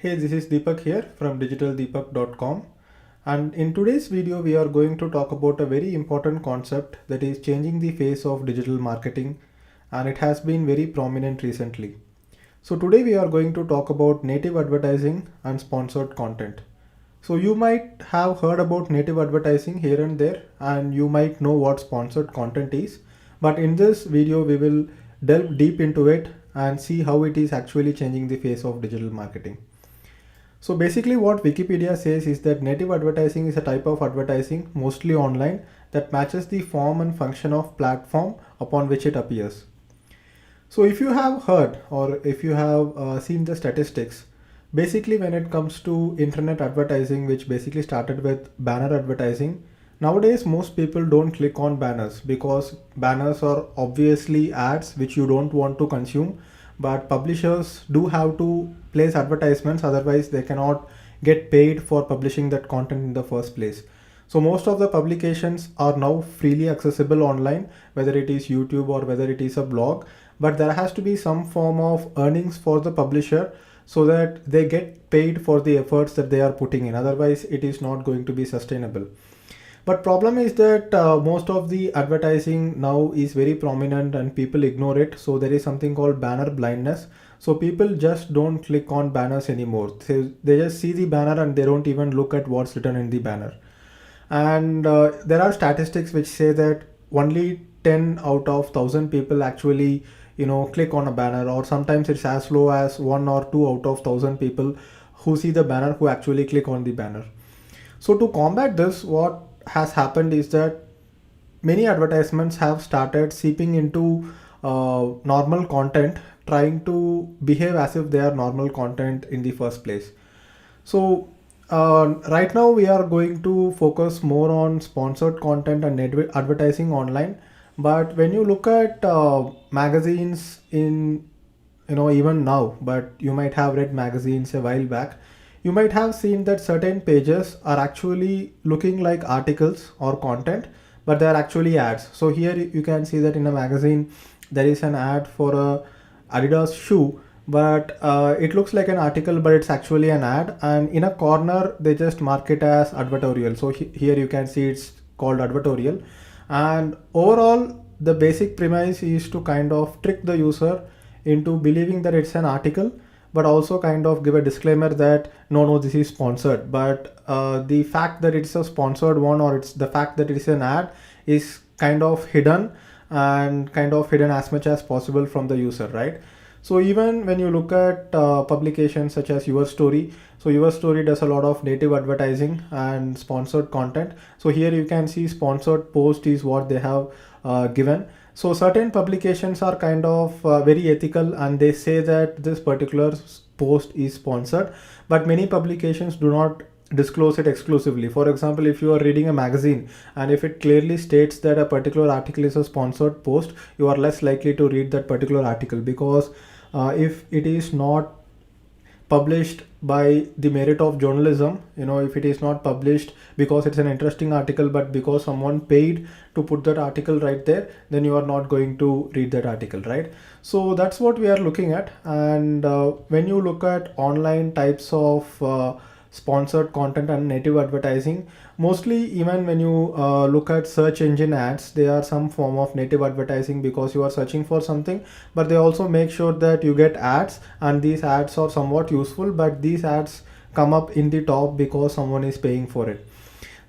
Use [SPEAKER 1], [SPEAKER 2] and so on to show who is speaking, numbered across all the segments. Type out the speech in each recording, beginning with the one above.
[SPEAKER 1] Hey, this is Deepak here from digitaldeepak.com, and in today's video we are going to talk about a very important concept that is changing the face of digital marketing, and it has been very prominent recently. So today we are going to talk about native advertising and sponsored content. So you might have heard about native advertising here and there, and you might know what sponsored content is, but in this video we will delve deep into it and see how it is actually changing the face of digital marketing. So basically what Wikipedia says is that native advertising is a type of advertising, mostly online, that matches the form and function of platform upon which it appears. So if you have heard or if you have seen the statistics, basically when it comes to internet advertising, which basically started with banner advertising, nowadays most people don't click on banners because banners are obviously ads which you don't want to consume, but publishers do have to place advertisements, otherwise they cannot get paid for publishing that content in the first place. So most of the publications are now freely accessible online, whether it is YouTube or whether it is a blog, but there has to be some form of earnings for the publisher so that they get paid for the efforts that they are putting in. Otherwise it is not going to be sustainable. But problem is that most of the advertising now is very prominent and people ignore it. So there is something called banner blindness. So people just don't click on banners anymore. They just see the banner and they don't even look at what's written in the banner. And there are statistics which say that only 10 out of 1,000 people actually click on a banner, or sometimes it's as low as 1 or 2 out of 1,000 people who see the banner who actually click on the banner. So to combat this, what has happened is that many advertisements have started seeping into normal content, trying to behave as if they are normal content in the first place. So right now we are going to focus more on sponsored content and advertising online. But when you look at magazines in even now, but you might have read magazines a while back, you might have seen that certain pages are actually looking like articles or content, but they are actually ads. So here you can see that in a magazine there is an ad for a Adidas shoe, but it looks like an article, but it's actually an ad, and in a corner they just mark it as advertorial. So here you can see it's called advertorial, and overall the basic premise is to kind of trick the user into believing that it's an article, but also kind of give a disclaimer that no, this is sponsored. But the fact that it's a sponsored one, or it's the fact that it's an ad, is kind of hidden, and kind of hidden as much as possible from the user, right? So even when you look at publications such as Your Story, so Your Story does a lot of native advertising and sponsored content. So here you can see sponsored post is what they have given. So certain publications are kind of very ethical, and they say that this particular post is sponsored, but many publications do not disclose it exclusively. For example, if you are reading a magazine and if it clearly states that a particular article is a sponsored post, you are less likely to read that particular article, because if it is not published by the merit of journalism, if it is not published because it's an interesting article, but because someone paid to put that article right there, then you are not going to read that article, right? So that's what we are looking at. And when you look at online types of sponsored content and native advertising, mostly even when you look at search engine ads, they are some form of native advertising because you are searching for something, but they also make sure that you get ads, and these ads are somewhat useful, but these ads come up in the top because someone is paying for it.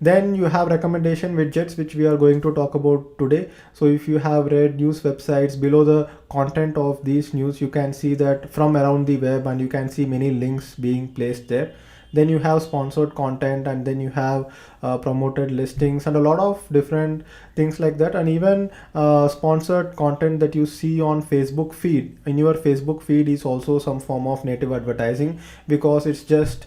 [SPEAKER 1] Then you have recommendation widgets, which we are going to talk about today. So if you have read news websites, below the content of these news you can see that from around the web, and you can see many links being placed there. Then you have sponsored content, and then you have promoted listings, and a lot of different things like that. And even sponsored content that you see on Facebook feed, in your Facebook feed, is also some form of native advertising, because it's just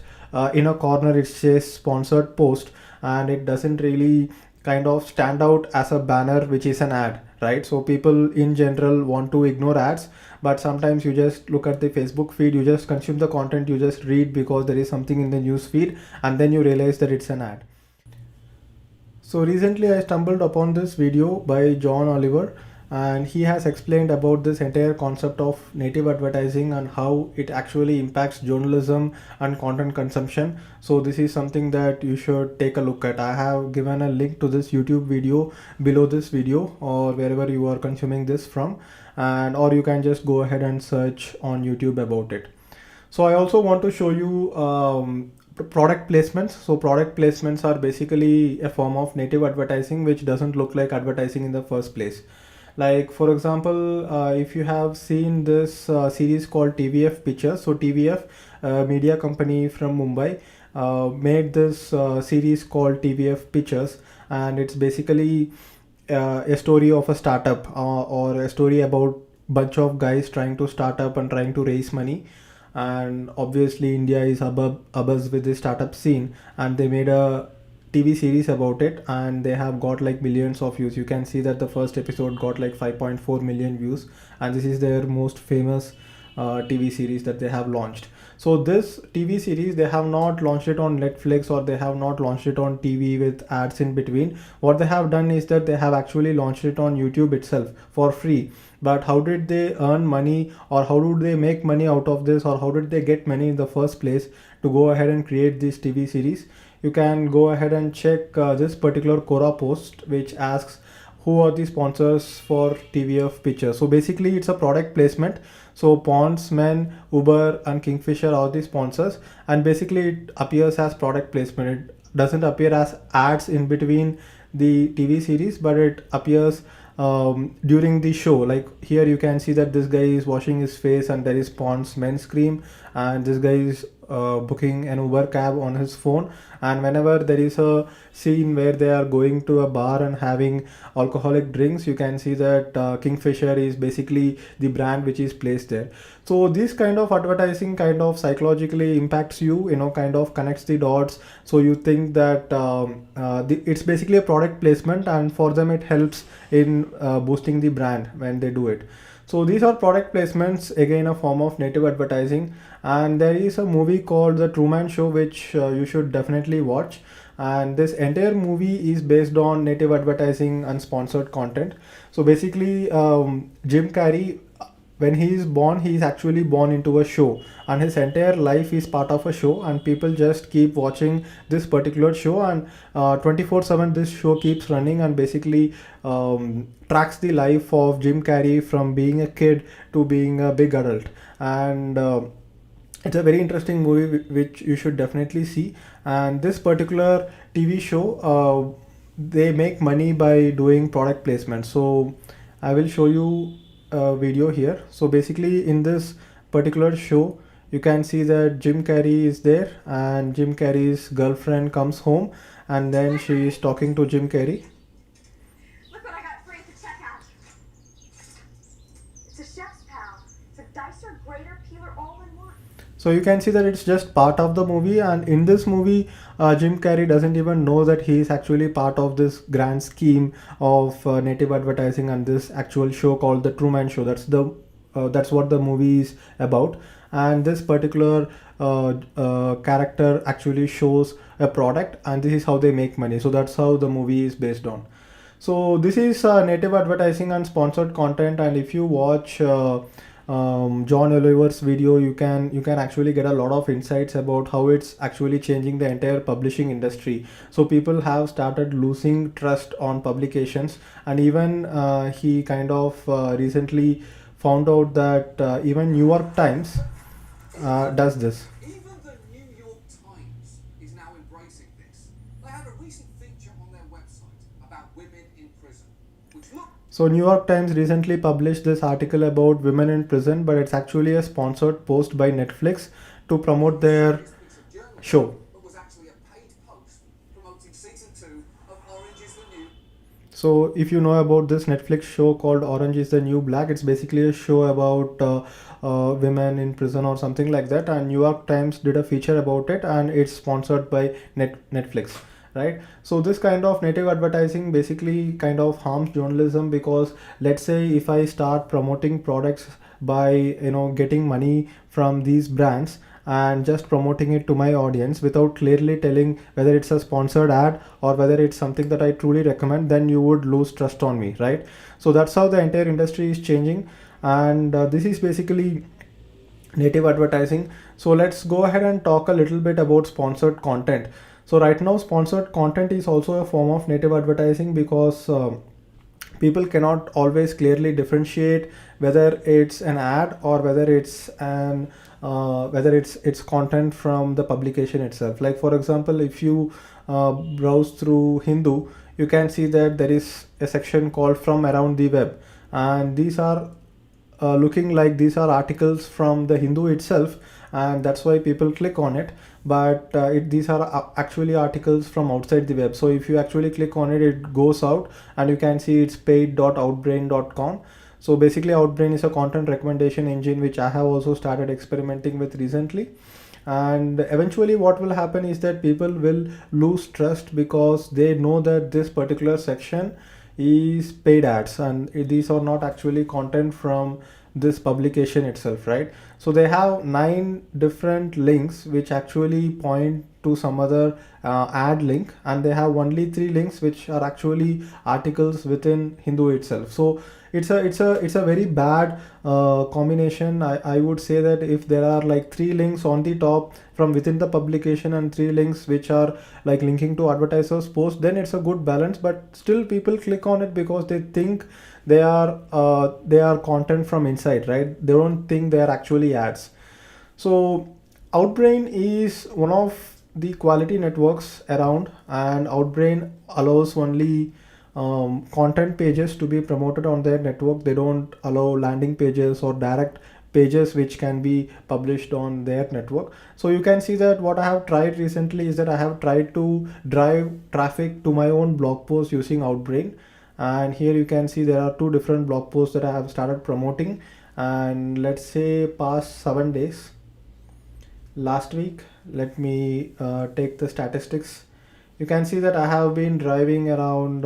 [SPEAKER 1] in a corner it says sponsored post, and it doesn't really kind of stand out as a banner which is an ad, right? So people in general want to ignore ads, but sometimes you just look at the Facebook feed, you just consume the content, you just read because there is something in the news feed, and then you realize that it's an ad. So recently I stumbled upon this video by John Oliver, and he has explained about this entire concept of native advertising and how it actually impacts journalism and content consumption. So this is something that you should take a look at. I have given a link to this YouTube video below this video or wherever you are consuming this from, and or you can just go ahead and search on YouTube about it. So I also want to show you product placements. So product placements are basically a form of native advertising which doesn't look like advertising in the first place. Like for example, if you have seen this series called TVF Pictures, so TVF, media company from Mumbai, made this series called TVF Pictures, and it's basically a story of a startup, or a story about bunch of guys trying to start up and trying to raise money. And obviously India is abuzz with the startup scene, and they made a TV series about it, and they have got like millions of views. You can see that the first episode got like 5.4 million views, and this is their most famous TV series that they have launched. So this TV series, they have not launched it on Netflix, or they have not launched it on TV with ads in between. What they have done is that they have actually launched it on YouTube itself for free. But how did they earn money, or how did they make money out of this, or how did they get money in the first place to go ahead and create this TV series? You can go ahead and check this particular Quora post, which asks who are the sponsors for TVF Pictures. So basically it's a product placement. So Ponds, Men, Uber and Kingfisher are the sponsors, and basically it appears as product placement. It doesn't appear as ads in between the TV series, but it appears during the show. Like here you can see that this guy is washing his face, and there is Pond's men's cream, and this guy is booking an Uber cab on his phone. And whenever there is a scene where they are going to a bar and having alcoholic drinks, you can see that Kingfisher is basically the brand which is placed there. So this kind of advertising kind of psychologically impacts you, kind of connects the dots. So you think that it's basically a product placement, and for them it helps in boosting the brand when they do it. So these are product placements, again a form of native advertising. And there is a movie called The Truman Show, which you should definitely watch. And this entire movie is based on native advertising and sponsored content. So basically, Jim Carrey, when he is born, he is actually born into a show, and his entire life is part of a show, and people just keep watching this particular show, and 24/7 this show keeps running, and basically tracks the life of Jim Carrey from being a kid to being a big adult. And it's a very interesting movie which you should definitely see. And this particular TV show, they make money by doing product placement. So I will show you video here. So basically in this particular show, you can see that Jim Carrey is there, and Jim Carrey's girlfriend comes home, and then she is talking to Jim Carrey.
[SPEAKER 2] Look what I got free at the checkout. It's a Chef's Pal. It's a dicer, grater, peeler, all in one.
[SPEAKER 1] So you can see that it's just part of the movie, and in this movie Jim Carrey doesn't even know that he is actually part of this grand scheme of native advertising and this actual show called The Truman Show. That's what the movie is about. And this particular character actually shows a product, and this is how they make money. So that's how the movie is based on. So this is native advertising and sponsored content. And if you watch John Oliver's video, you can actually get a lot of insights about how it's actually changing the entire publishing industry. So people have started losing trust on publications, and even he kind of recently found out that even New York Times does this.
[SPEAKER 3] Even the New York Times is now embracing this. They had a recent feature on their website about women in prison, which looked.
[SPEAKER 1] So New York Times recently published this article about women in prison, but it's actually a sponsored post by Netflix to promote their show.
[SPEAKER 3] It was actually a paid post promoting season 2 of Orange is the New.
[SPEAKER 1] So if you know about this Netflix show called Orange is the New Black, it's basically a show about women in prison or something like that, and New York Times did a feature about it, and it's sponsored by Netflix, right? So this kind of native advertising basically kind of harms journalism, because let's say if I start promoting products by getting money from these brands, and just promoting it to my audience without clearly telling whether it's a sponsored ad or whether it's something that I truly recommend, then you would lose trust on me, right? So that's how the entire industry is changing, and this is basically native advertising. So let's go ahead and talk a little bit about sponsored content. So right now, sponsored content is also a form of native advertising because people cannot always clearly differentiate whether it's an ad or whether it's content from the publication itself. Like for example, if you browse through Hindu, you can see that there is a section called From Around the Web, and these are looking like these are articles from the Hindu itself, and that's why people click on it. But these are actually articles from outside the web. So if you actually click on it, it goes out, and you can see it's paid.outbrain.com. So basically, Outbrain is a content recommendation engine which I have also started experimenting with recently. And eventually what will happen is that people will lose trust because they know that this particular section is paid ads, and these are not actually content from this publication itself, right? So they have 9 different links which actually point to some other ad link, and they have only 3 links which are actually articles within Hindu itself. So it's a very bad combination. I would say that if there are like 3 links on the top from within the publication and 3 links which are like linking to advertisers post, then it's a good balance. But still people click on it because they think they are content from inside, right? They don't think they are actually ads. So Outbrain is one of the quality networks around, and Outbrain allows only content pages to be promoted on their network. They don't allow landing pages or direct pages which can be published on their network. So you can see that what I have tried recently is that I have tried to drive traffic to my own blog post using Outbrain, and here you can see there are 2 different blog posts that I have started promoting. And let's say past 7 days, last week, let me take the statistics. You can see that I have been driving around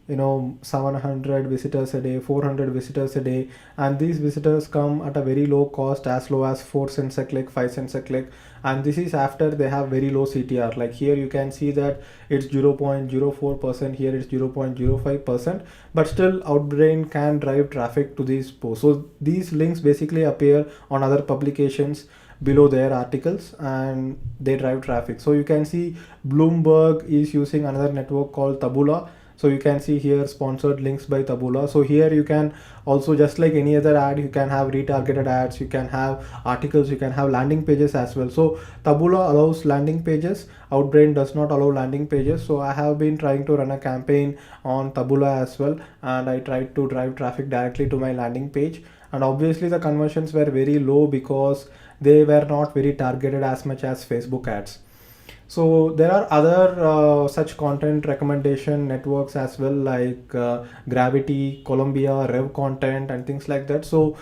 [SPEAKER 1] 700 visitors a day, 400 visitors a day, and these visitors come at a very low cost, as low as 4 cents a click, 5 cents a click. And this is after they have very low CTR. Like here you can see that it's 0.04%, here it's 0.05%, but still Outbrain can drive traffic to these posts. So these links basically appear on other publications below their articles, and they drive traffic. So you can see Bloomberg is using another network called Taboola. So you can see here sponsored links by Taboola. So here you can also, just like any other ad, you can have retargeted ads, you can have articles, you can have landing pages as well. So Taboola allows landing pages, Outbrain does not allow landing pages. So I have been trying to run a campaign on Taboola as well, and I tried to drive traffic directly to my landing page, and obviously the conversions were very low because they were not very targeted as much as Facebook ads. So there are other such content recommendation networks as well, like Gravity, Columbia, Rev Content, and things like that. So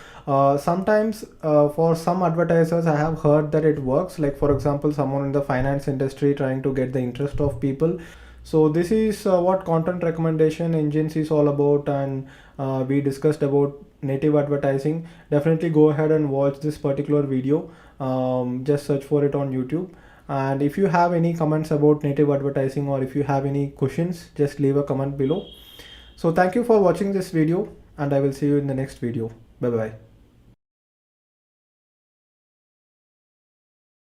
[SPEAKER 1] sometimes for some advertisers, I have heard that it works. Like for example, someone in the finance industry trying to get the interest of people. So this is what content recommendation engines is all about, and we discussed about native advertising. Definitely go ahead and watch this particular video. Just search for it on YouTube. And if you have any comments about native advertising, or if you have any questions, just leave a comment below. So thank you for watching this video, and I will see you in the next video. Bye bye.